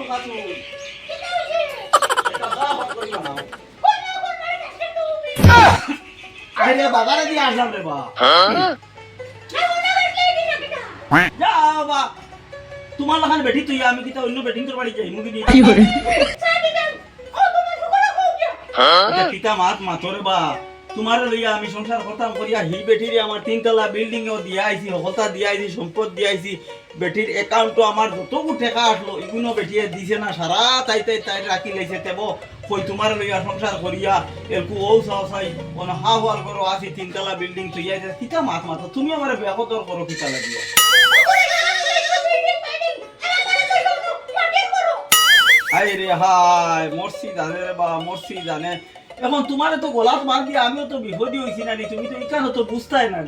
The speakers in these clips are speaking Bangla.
খাতু এটা বাবা করিবা না আরে বাবারে দিয়ে আসলাম রে বা যা বাবা তোমার লাগান বেটি তুই আমি কিতা অন্য বেটিং তোর বাড়ি যাই মুগি দিয়ে কি করে কিতা মাত মাতরে বা তোমার লইয়া আমি সংসার করতাম করিয়া হি বেটিরে আমার তিনতলা বিল্ডিং ও দিয়া আইছি হলতা দিয়া আইছি সম্পদ দিয়া আইছি বেটির অ্যাকাউন্টও আমার যতগু টাকা আসলো এগুলো বেটিয়ে দিছে না সারা তাই রাখি লাইছে তেব কই তোমার লইয়া সংসার করিয়া এরকু ও সাই কোন হা হওয়ার করো আসি তিনতলা বিল্ডিং তুই আইছে কিতা মাত মাত তুমি আমার ব্যাকতর করো কিতা লাগিয়া হাই রে হাই মরসি জানে রে বা মরসি জানে এখন তোমার তো গোলাপ মার দিয়ে আমিও তো বিপদী হইছি না তুমি তো ইকানো তো বুঝতাই না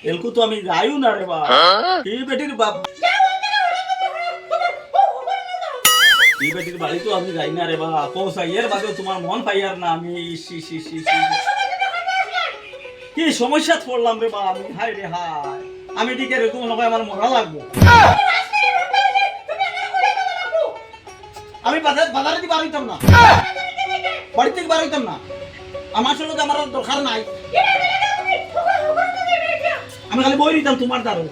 এলকু তো আমি যাইও না রে বা এই বেটির বাপ এই বেটির বাড়ি তো আমি যাই না রে বা কৌসা এর বাদে তোমার মন পাইয়ার না আমি কি সমস্যা পড়লাম রে বা আমি হাই রে হাই আমি ঠিক এরকম নয় আমার মরা লাগবে আমি বাজারে দিয়ে বার হইতাম না বাড়ি থেকে বার হইতাম না আমার সঙ্গে আমার দরকার নাই আমি খালি বই নিতাম তোমার দ্বারো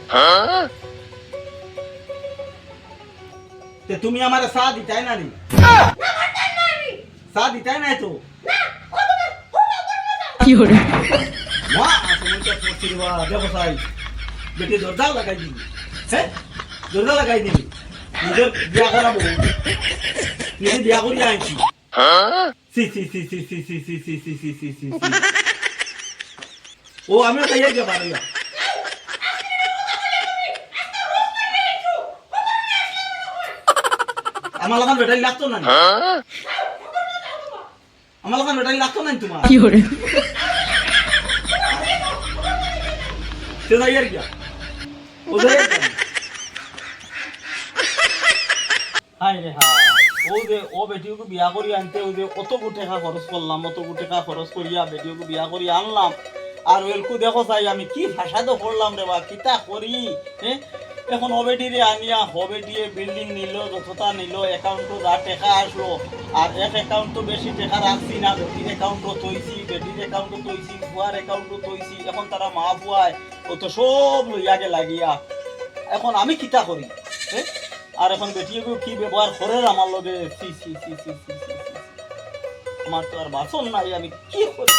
তুমি আমার চা দিতাই না নি চা দিতাই নাই তো কি করে ব্যবসায় বেটি দরজা লাগাই দিবি হ্যাঁ দরজা লাগাই দিবি নিজের বিয়া করাবো নিজে বিয়া করিয়া আনছি ও আমিও তাই গিয়ে পারিয়া আমার লাগান বেটাই লাগতো না আমার লাগান বেটাই লাগতো না তোমার কি করে সে যাই আর গিয়া ও যাই হাই রে হাই ও যে ও বেটিকে বিয়া করি আনতে ও যে কত টাকা খরচ করলাম অত টাকা খরচ করিয়া বেটিকে বিয়া করি আনলাম আর ওলকু দেখো চাই আমি কি ভাষা তো করলাম রে বা কিতা করি হ্যাঁ এখন ও বেটিরে আনিয়া ও বেটিয়ে বিল্ডিং নিল যতটা নিল অ্যাকাউন্টও যা টাকা আসলো আর এক অ্যাকাউন্ট তো বেশি টাকা রাখছি না বেটির অ্যাকাউন্টও তৈছি বেটির অ্যাকাউন্টও তৈছি বুয়ার অ্যাকাউন্টও তৈছি এখন তারা মা বুয়ায় ও তো সব লইয়াকে লাগিয়া এখন আমি কিতা করি হ্যাঁ আর এখন বেটিয়েও কি ব্যবহার করে আমার লগে আমার তো আর বাসন নাই আমি কি করি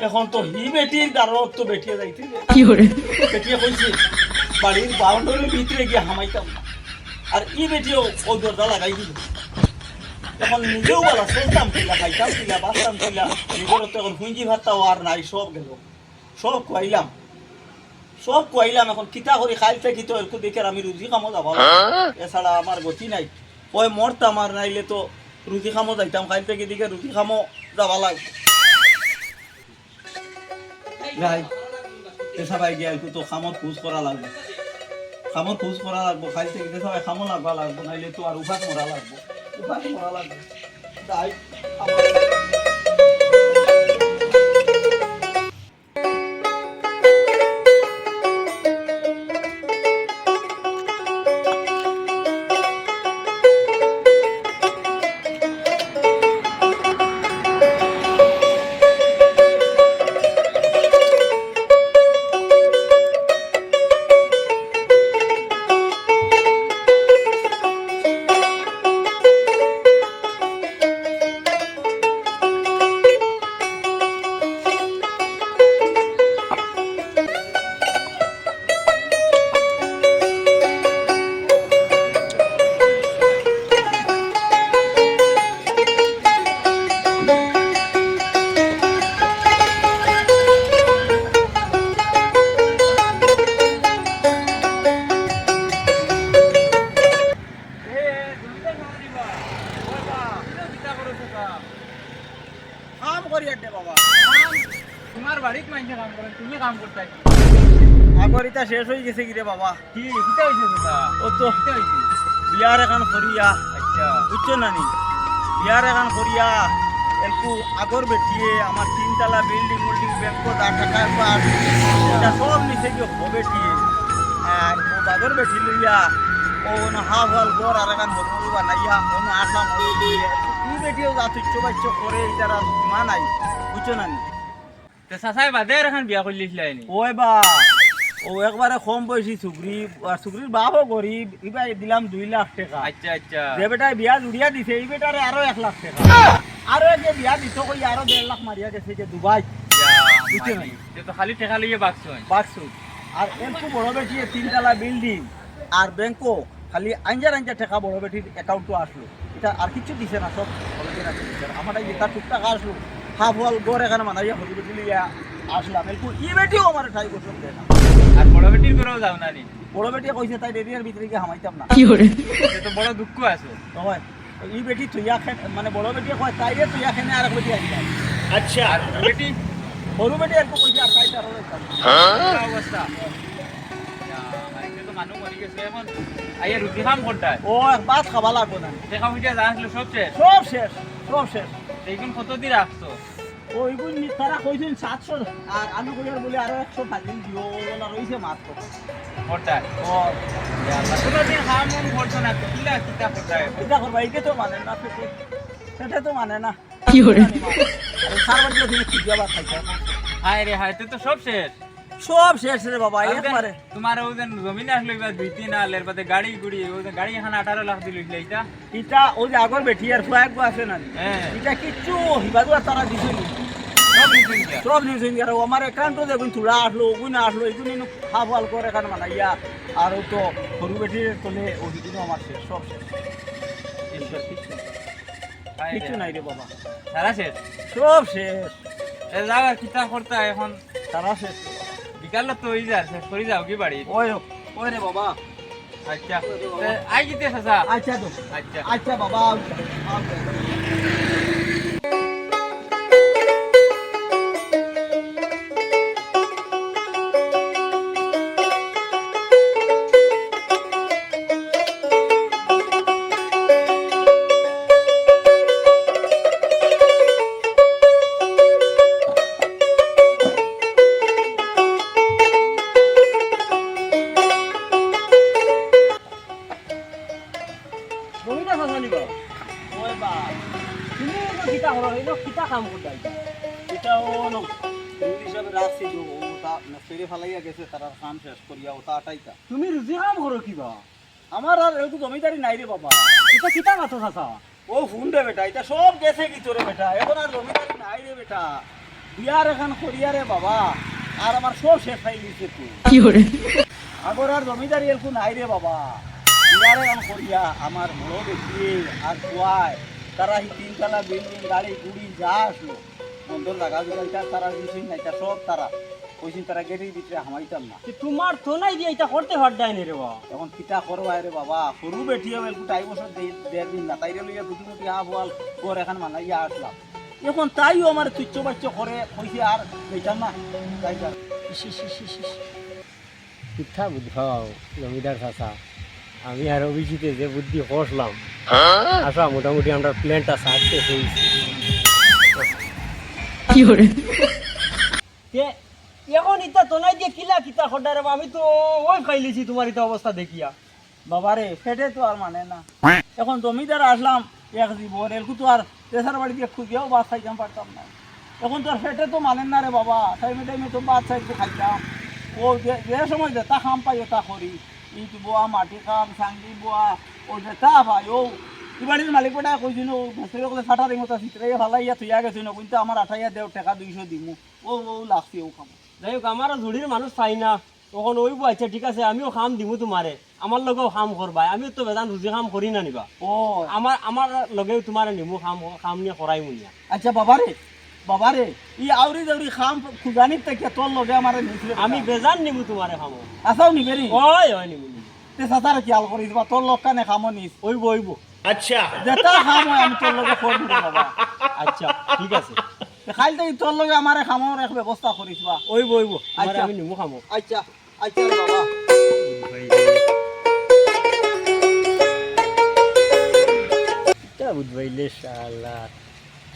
এখন তো হি বেটির দ্বারত তো বেটিয়ে যাইতে কি করে বেটিয়ে কইছে বাড়ির বাউন্ডারির ভিতরে গিয়ে হামাইতাম আর ই বেটিও ও দরজা লাগাই দিল এখন নিজেও বলা চলতাম কিলা খাইতাম কিলা বাঁচতাম কিলা নিজের তো এখন হুঁজি ভাতটাও আর নাই সব গেল সব কইলাম এখন কিতা করি খাইতে কি তো এরকম দেখে আমি রুজি কামো যাবো এছাড়া আমার গতি নাই ওই মরতাম আর নাইলে তো রুজি খামো যাইতাম খাইতে কি দিকে রুজি খামো যাবা লাগবে ভাই সবাই গিয়ে একটু তো খামত খুঁজ করা লাগবে খাইতে গিয়ে সবাই খামো লাগবা লাগবো নাইলে তো আর উপাস মরা লাগবে তাই তোমার বাড়িতে মাইনছে কাম করে তুমি কাম করতে আগরিতা শেষ হয়ে গেছে কি রে বাবা কি কিটা হইছে দাদা ও তো কিটা হইছে বিয়ার এখন করিয়া আচ্ছা বুঝছো না নি বিয়ার এখন করিয়া একটু আগর বেটিয়ে আমার তিনতলা বিল্ডিং ব্যাংক যা টাকা এটা সব নিচে গিয়ে হবে টিয়ে আর ও বাগর বেটি লইয়া ও হাফ হল গড় আর এখান হলুদ বানাইয়া অন্য আসলাম হলুদ লইয়া ই বেটিও যা তুচ্ছ বাচ্চ করে এটার আর মা নাই বুঝছো না নি? তো চাচাই বাদে আর এখন বিয়া করলি নি ওই বা ও একবারে কম বয়সী সুগ্রি আর সুগ্রির বাপও গরিব এবার দিলাম 2 লাখ টাকা আচ্ছা আচ্ছা যে বেটায় বিয়া জুড়িয়া দিছে এই বেটারে আরো 1 লাখ টাকা আরো যে বিয়া দিত কই আরো 1.5 লাখ মারিয়া গেছে যে দুবাই বুঝছো না? তো খালি টাকা লইয়া বাকছুন বাক্সু আর এরকম বড় বেটি তিনতলা বিল্ডিং আর ব্যাংকও খালি আঞ্জার টাকা বড় বেটির অ্যাকাউন্টও আসলো এটা আর কিছু দিছে না সব বড় বেটির আছে আমার এই তার টুকটাক আসলো হাফ ওয়াল গড় এখানে মানাইয়া হরি বেটি লিয়া আসলাম এরকম ই বেটিও আমার ঠাই বছর দেয় না আর বড় বেটির করেও যাও না নি বড় বেটিয়ে কইছে তাই এরিয়ার ভিতরে গিয়ে হামাইতাম না সে তো বড় দুঃখ আছে হয় ই বেটি তুইয়া খেন মানে বড় বেটিয়ে কয় তাইরে তুইয়া খেনে আর এক বেটি আইতাম আচ্ছা আর বেটি সরু বেটি আর কইছে আর তাই তার অবস্থা তো মানুষ মরি গেছে এখন আইয়া রুটি খাম কোনটায় ও ভাত খাবা লাগবো না দেখা হইয়া যা আসলো সব শেষ সব শেষ এইগুন কত দিয়ে রাখছো ওইগুন তারা কইছেন 700 আর আলু কইয়ার বলে আরো 100 ভাজিল দিও ওলা রইছে মাত্র কোনটায় ও কোনো দিন খাওয়া মন করছো না তো কিলা কিতা কোনটায় এটা করবা এইটা তো মানে না সেটা তো মানে না কি করে সারবার দিয়ে তুমি কি যাবা খাইছা হায় রে হায় তো সব শেষ সব শেষ রে বাবা একবারে তোমার ওজন জমিন আসলো এবার 2-3 আলের বাদে গাড়ি গুড়ি ওজন গাড়ি এখানে 18 লাখ দিল এইটা এটা ওই যে আগর বেটি আর ফ্লাইট গো আছে না হ্যাঁ এটা কিচ্ছু হিবাদু আর তারা দিছে নি সব দিছেন কি সব নিউজ আর আমার অ্যাকাউন্টও দেখুন তুলা আসলো ওগুন আসলো এগুন হাফ হাল করে এখানে মানাইয়া আর ও তো সরু বেটির তোলে ওইগুলো আমার শেষ সব শেষ কিচ্ছু নাই রে বাবা সারা শেষ সব শেষ এ জায়গা কিতা করতা এখন তারা শেষ বিকাল তো ওই যা শেষ করে যাও কি বাড়ি ওই ওই রে বাবা আচ্ছা আই গিতে চাচা আচ্ছা তো আচ্ছা আচ্ছা বাবা রবিনা ফাসালি বা ওই বা তুমি তো কিতা হলো এই কিতা কাম করতে আইতা এটা ও নো হিসাবে রাখছি তো ওটা ফেরে ফেলাইয়া গেছে তারা কাম শেষ করিয়া ওটা আটাইতা তুমি রুজি কাম করো কিবা আমার আর একটু জমিদারি নাই রে বাবা এটা কিতা কথা চাচা ও ফোন রে বেটা এটা সব গেছে কি তোরে বেটা এখন আর জমিদারি নাই রে বেটা বিয়ার এখন করিয়া রে বাবা আর আমার সব শেষ হয়ে গেছে তুই কি করে আগর আর জমিদারি একটু নাই রে বাবা বিয়ার এখন করিয়া আমার বড় বেশি আর কুয়ায় তারা এই তিনতলা বিল্ডিং গাড়ি গুড়ি যা আসলো বন্ধর জায়গা জোগাইটা তারা দিছেন না এটা সব তারা কইছেন তারা গেটের ভিতরে হামাইতাম না তোমার তো নাই দিয়ে এটা করতে হরদাই নি রে বা এখন কিতা করবা রে বাবা সরু বেটিও একটু টাই বছর দেড় দিন না তাইরে লইয়া দুটি বল পর এখন মানাইয়া আসলাম এখন তাইও আমার তুচ্ছ বাচ্চ করে কইছে আর লইতাম না তাই যার পিঠা বুঝাও জমিদার চাচা আমি আর অভিজিতে যে বুদ্ধি করলাম আসা মোটামুটি আমরা প্ল্যানটা সাকসেস হয়েছি কি করে এখন ইটা তো নাই দিয়ে কিলা কিতা হরদাই রে বা আমি তো ওই খাইলেছি তোমার ইটা অবস্থা দেখিয়া বাবারে সেটে তো আর মানে না এখন জমিদার আসলাম এক জীবন এলকু তো আর তেসার বাড়ি দিয়ে খুঁজিয়াও বাদ খাইতাম পারতাম না এখন তো আর সেটে তো মানেন না রে বাবা টাইমে তো বাদ সাইড খাইতাম ও যে সময় যেটা খাম পাই ওটা করি ইট বোয়া মাটি খাম সাংদি বোয়া ও যেটা ভাই ও বাড়ির মালিক বেটা কইছিল ভেসরে কলে ফাটা রিং ওটা চিত্রে ভালাইয়া থইয়া গেছে না কিন্তু আমার 8000 দেও টাকা 200 দিমু ও লাগছে ও খাম যাই হোক আমার ঝুড়ির মানুষ চাই না তখন ওই আচ্ছা ঠিক আছে আমিও খাম দিমু তোমারে আমার লগেও খাম করবা আমিও তো বেদান রুজি খাম করি না নিবা ও আমার লগেও তোমারে নিমু খাম নিয়ে করাই মুনিয়া আচ্ছা বাবারে ই আউরি দাউরি খাম খুজানিত থেকে তোর লগে আমারে নিছিলে আমি বেজান নিমু তোমারে খামো আসাও নিবেরি ওই ওই নিমু নিমু তে সাতার কি আল করি দিবা তোর লোক কানে খামো নিস ওইব ওইব আচ্ছা যেটা খাম হয় আমি তোর লগে ফোন দিব বাবা আচ্ছা ঠিক আছে খাইল তো তোর লগে আমারে খামোর এক ব্যবস্থা করিস বা ওইব ওইব আচ্ছা। আমি নিমু খামো আচ্ছা আচ্ছা রে বাবা এটা বুঝবাইলে শালা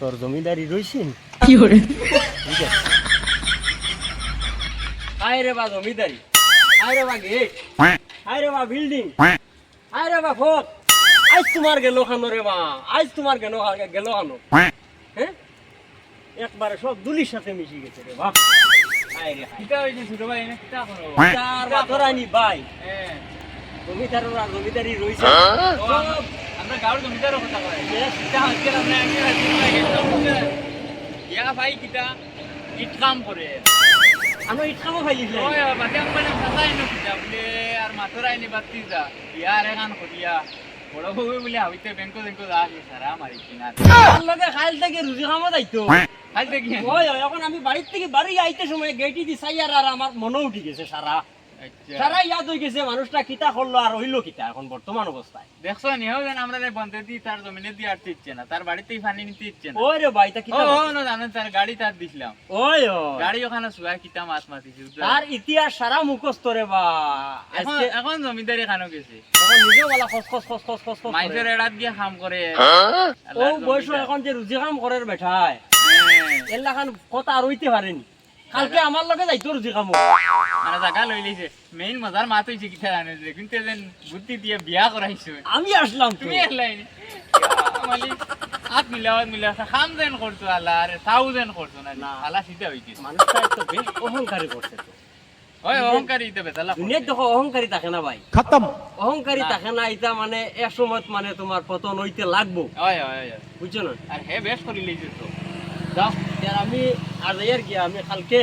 তোর জমিদারি রইছিন ঠিক আছে আয় রে বা জমিদারি, আয় রে বা গেট, আয় রে বা বিল্ডিং, আয় রে বা ফট, আজ তোমার গেল খানো রে বা, আজ তোমার গেল খানো, হ্যাঁ একবারে সব দুলির সাথে মিশে গেছে রে বাপ। আয় রে কিতা হইছে ছোট ভাই এনে কিতা করো চার বাতরানি ভাই, হ্যাঁ জমিদারের আর জমিদারি রইছে ও, সব আমরা গাঁর জমিদারের কথা কই কিতা হচ্ছে আমরা ইয়া ভাই কিতা ইট কাম করে আমরা ইটকামও খাইলিস ওই বাতে আমরা সাজাই ন কিতা বলে আর মাতরাই নি বাতি যা ইয়ার এখান করিয়া বড় বউ বলে হইতে ব্যাংক আসে সারা মারি কিনা তার লগে খাইল থেকে রুজি খামো যাইতো। খাই দেখি ওই ওই, এখন আমি বাড়ির থেকে বাড়ি আইতে সময় গেটি দি চাই আর আমার মনে উঠি গেছে সারা আচ্ছা সারা ইয়াদ হয়ে গেছে মানুষটা কিতা করলো আর হইলো কিতা এখন বর্তমান অবস্থায়। দেখছো নি হও যেন আমরা বন্ধে দি তার জমিনে দিয়ে আটতে ইচ্ছে না তার বাড়িতেই পানি নিতে ইচ্ছে না ওই রে ভাই তা ও কিতা ও না জানেন তার গাড়ি তার দিছিলাম ওই ওই গাড়ি ওখানে শুয়া কিতা মাছ মাতিছি তার ইতিহাস সারা মুখস্থ রে বা এখন আজকে এখন জমিদারি খানো গেছে এখন নিজেও বলা খস খস খস খস খস খস মাইসের এড়াত গিয়ে কাম করে ও আল্লাহর বয়স জমিদার। এখন যে রুজি কাম করে বেঠায় হ্যাঁ, এলা খান কথা আর হইতে পারেনি কালকে আমার লগে যাইতো রুজি কামো মানে জায়গা লই লইছে মেইন মজার মাত হইছে কিতা জানে যে কিন্তু এজন বুদ্ধি দিয়ে বিয়া করাইছো আমি আসলাম তো তুমি এলাই মালিক হাত মিলাওয়া খাম যেন করছো আল্লাহ আরে তাও যেন করছো না না। আল্লাহ সিধা হইছে মানুষটা তো বেশ অহংকারী করছে তো ওই অহংকারী ইতে বেতালা দুনিয়ার দেখো অহংকারী থাকে না ভাই অহংকারী থাকে না এটা মানে এক সময় মানে তোমার পতন হইতে লাগবো ওই ওই ওই বুঝছো না। আর হে বেশ করি লইছে তো যাও আর আমি আর যাইয়ার কি আমি কালকে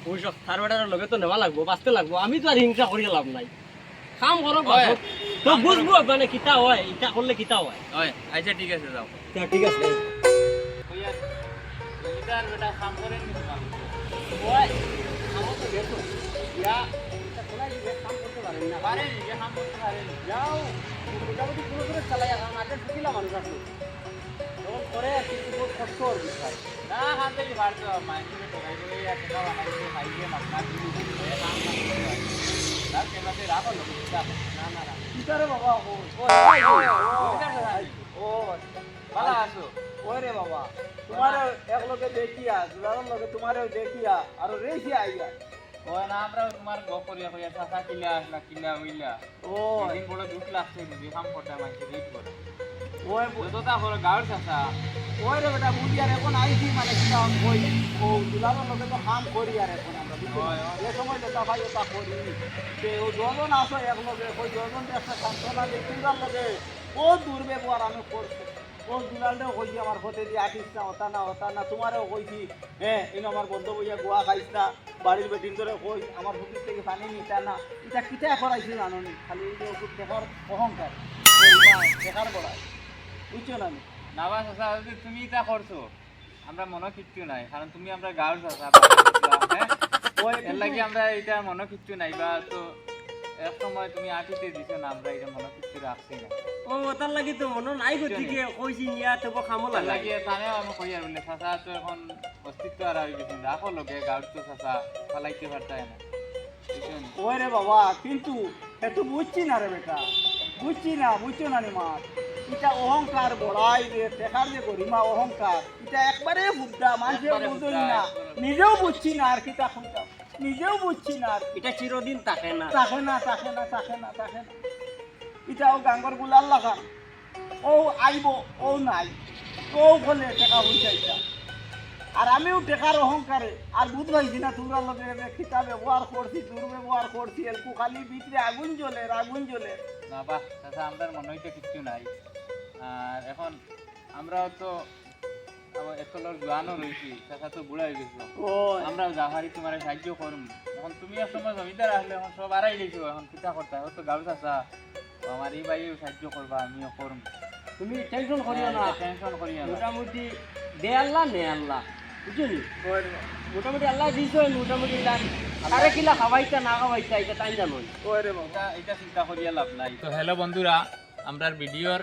ওইসব থারবেটার লগে তো নেওয়া লাগবো বাঁচতে লাগবো আমি তো আর হিংসা করিয়া লাভ নাই কাম করো বাসো তো বুঝবো মানে কিতা হয় এটা করলে কিতা হয়। ওই আচ্ছা ঠিক আছে যাও ঠিক আছে ওই আর জমিদার বেটা কাম করেন নি তোমার ওই আমার তো দেখো ইয়া এটা কোলাই কাম করতে পারেন না পারে নি যে কাম করতে পারে নি যাও মোটামুটি কোনো করে চালাই এখন আগে ঢুকিলা মানুষ আসলো তখন করে কিন্তু বহুত কষ্ট হবে বিষয় না খান থেকে বার তো মাইন্ডে টোকাই করে আর টাকা বানাইছে খাইছে মাথা দিলি কাম না করে তার কেমতে রাখো লোক না না না কিতারে বাবা ও ও ভালো আছো ওই রে বাবা তোমার এক লগে দেখিয়া দুলার লগে তোমারও দেখিয়া আর রেসি আইয়া ওই না আমরা তোমার গপ করিয়া কইয়া টাকা কিলা আসলা কিলা হইলা ও দিন বড় দুঃখ লাগছে যদি কাম করতে মাইছে রেট করে ওই যতটা করে গাঁর চাষা ওই রে বেটা বুঝি আর এখন আইছি মানে কিটা কই ও দুলার লগে তো কাম করি আর এখন আমরা বুঝছো এ সময় তো ভাই ওটা করি তে ও যজন আসো এক লগে কই যজন একটা সান্তনা যে দুলার লগে ও দুর্ব্যবহার আমি করছি ও দুলালটাও কইছি আমার হতে দিয়ে আটিস না হতা না তোমারও কইছি হ্যাঁ এই আমার বন্ধু বইয়া গোয়া খাইস না বাড়ির বেটিন ধরে কই আমার বুকির থেকে পানি নিতা না এটা কিতা করাইছি জানো নি খালি এই যে ওষুধ দেখার অহংকার দেখার বড়াই বুঝছো না না বা চাষা যদি তুমি তা করছো আমরা মনে কিচ্ছু নাই কারণ তুমি আমরা গাঁর চাষা হ্যাঁ ওই এর লাগি আমরা এটা মনে কিচ্ছু নাই বা তো এক সময় তুমি আটিতে দিছো না আমরা এটা মনে কিচ্ছু রাখছি না ও তার লাগি তো মনে নাই গতিকে কইছি নিয়া তো খামো তার লাগে লাগি তানে আমি কই আর বলে চাষা তো এখন অস্তিত্ব আর হয়ে গেছে রাখো লোকে গাঁর তো চাষা ফালাইতে পারতাই না বুঝছো নি? ওই রে বাবা কিন্তু এত বুঝছি না রে বেটা বুঝছি না বুঝছো না নি মা এটা অহংকার বড়াই রে দেখার যে গরিমা অহংকার এটা একবারে বুদ্ধা মানুষেও একবারে বুঝই বুদ্ধা, না একবারে। নিজেও বুঝছি না আর কিটা শুনতাম নিজেও বুঝছি না আর এটা চিরদিন থাকে না থাকে না এটাও গাঙ্গর গুলার লাগান ও আইব ও নাই ও বলে টেকা হয়ে যাইতা আর আমিও টেকার অহংকারে আর বুঝ পাইছি না তোমরা লোকে খিতা ব্যবহার করছি দুর্ব্যবহার করছি এলকু খালি ভিতরে আগুন জ্বলে না বাহ চাষা আমাদের মনে হইতে কিচ্ছু নাই আর এখন আমরাও তো এত লোক জোয়ানও রয়েছি চাষা তো বুড়া হয়ে গেছিল ও আমরাও যাহারি তোমার সাহায্য করুন এখন তুমি এক সময় জমিদার আসলে এখন সব আড়াই গেছো এখন কিতা করতে হয় ও তো গাঁও চাষা আমার এই বাইও সাহায্য করবা আমিও করুন তুমি টেনশন করিও না টেনশন করিও না মোটামুটি দে আল্লাহ নে আল্লাহ বুঝলি মোটামুটি আল্লাহ দিছ মোটামুটি আরে কিলা খাওয়াইতা না খাওয়াইতা এটা তাই জানো ওই রে বাবা এটা চিন্তা করিয়া লাভ নাই তো হ্যালো বন্ধুরা আমরা ভিডিওর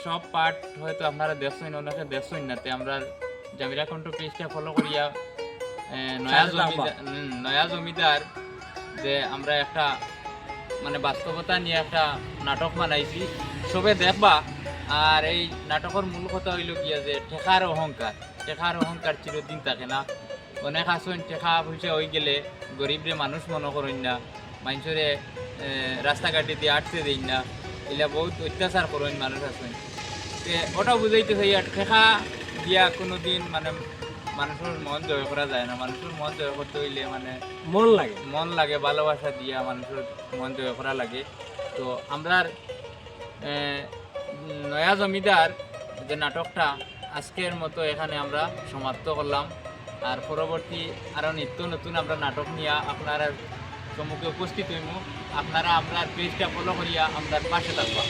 সব পার্ট হয়তো আপনারা দেখছেন অনেকে দেখছেন না তে আমরা জামিরা কণ্ঠ পেজটা ফলো করিয়া নয়া জমিদার যে আমরা একটা মানে বাস্তবতা নিয়ে একটা নাটক বানাইছি সবে দেখবা আর এই নাটকের মূল কথা হইল গিয়া যে টেকার অহংকার চিরদিন থাকে না। অনেক আসন টেকা পয়সা হয়ে গেলে গরিবরে মানুষ মনে করেন না, মানুষরে রাস্তাঘাটে দিয়ে আটতে দেন না, এগুলা বহুত অত্যাচার করেন মানুষ আছেন। ওটা বুঝাইতে চাই আর টেকা দিয়া কোনো দিন মানে মানুষের মন জয় করা যায় না। মানুষের মন জয় করতে হইলে মানে মন লাগে, ভালোবাসা দিয়া মানুষের মন জয় করা লাগে। তো আমরা নয়া জমিদার যে নাটকটা আজকের মতো এখানে আমরা সমাপ্ত করলাম। আর পরবর্তী আরও নিত্য নতুন আমরা নাটক নিয়ে আপনারা সম্মুখে উপস্থিত হইব। আপনারা আমরা পেজটা ফলো করিয়া আমরা পাশে থাকবা।